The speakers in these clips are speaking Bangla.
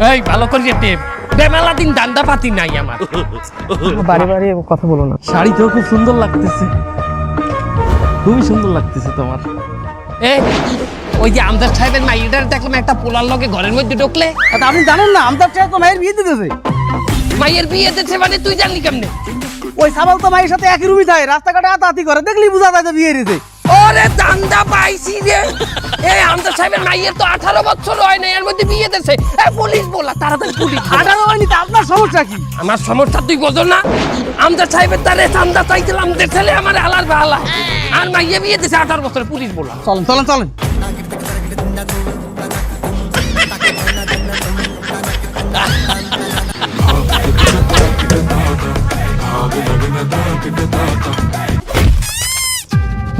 এই ভালো করে টেপ মেলা দিন দান্দা পাতি নাই আমার। বারে বারে কথা বলো না। শাড়িতেও খুব সুন্দর লাগতেছে, খুবই সুন্দর লাগতেছে তোমার। ওই যে আমদার সাহেবের মাইয়েটার দেখলাম একটা পোলার লগে ঘরের মধ্যে ঢুকলে। আপনি জানেন না আমদার সাহেব তো মায়ের বিয়ে দিতেছে। মাইয়ের বিয়ে দিতেছে মানে তুই জানলি কেমনে? ওই সাবাল তো মায়ের সাথে একই রুমই থাকে, রাস্তাঘাটে আতাআতি করে, দেখলি বুঝা যায় যে বিয়ে দিয়েছে। ওরে দান্দা পাইছি রে। এই আমদার সাহেবের মাইয়ের তো 18 বছর হয় না, এর মধ্যে বিয়ে দিতেছে। পুলিশ বলা, তাড়াতাড়ি পুলিশ। 18 হয়নি তো আপনার সমস্যা কি? আমার সমস্যা তুই বোঝো না? আমদার সাহেবের তারে চান্দা চাইছিলাম, ছেলে আমার আলার বালা আর মাইয়ে বিয়ে দিতেছে 18 বছর, পুলিশ বলা। চলেন চলেন চলেন।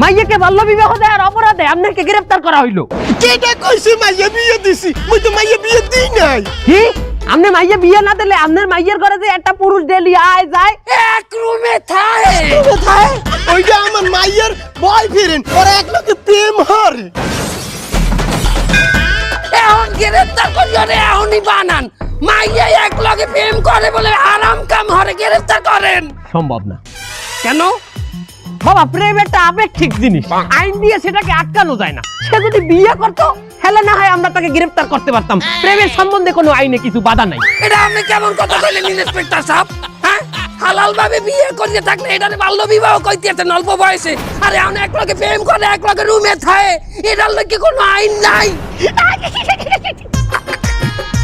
মাইয়াকে বাল্য বিবাহ দেওয়ার অপরাধে আপনাকে গ্রেফতার করা হইলো। কেটা কইছে মাইয়া বিয়ে দিছি? মুই তো মাইয়া বিয়ে দিই নাই। কি আপনি মাইয়া বিয়ে না দিলে আপনার মাইয়ের ঘরে যে একটা পুরুষ ডেলি আয় যায় এক রুমে থাকে? কোথায়? ওইটা আমার মাইয়ার বয়ফ্রেন্ড, ওরা এক লোকে প্রেম হরে। এখন গ্রেফতার করিও রে, এখনই বানান। মাইয়া এক লগে প্রেম করে বলে আরাম কাম হরে গ্রেফতার করেন? সম্ভব না। কেন বাবা? প্রেম একটা আপেক্ষিক জিনিস, আইন দিয়ে সেটাকে আটকানো যায় না। সে যদি বিয়ে করতো হেলে না হয় আমরা তাকে গ্রেফতার করতে পারতাম। প্রেমের সম্বন্ধে কোনো আইনে কিছু বাধা নাই। এটা আপনি কেমন কথা কইলেন ইন্সপেক্টর সাহেব? হ্যাঁ, হালাল ভাবে বিয়ে করিয়ে থাকলে এটারে বাল্য বিবাহ কইতেছেন অল্প বয়সে। আরে এখন এক লগে প্রেম করে এক লগে রুমে থাকে, এটার লগে কোনো আইন নাই।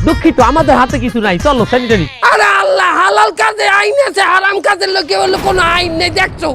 দুঃখিত, আমাদের হাতে কিছু নাই, চলো সেন্টারি। আরে আল্লাহ, হালাল কাজে আইন আছে, হারাম কাজের লোকে হলো কোনো আইন নেই, দেখছো?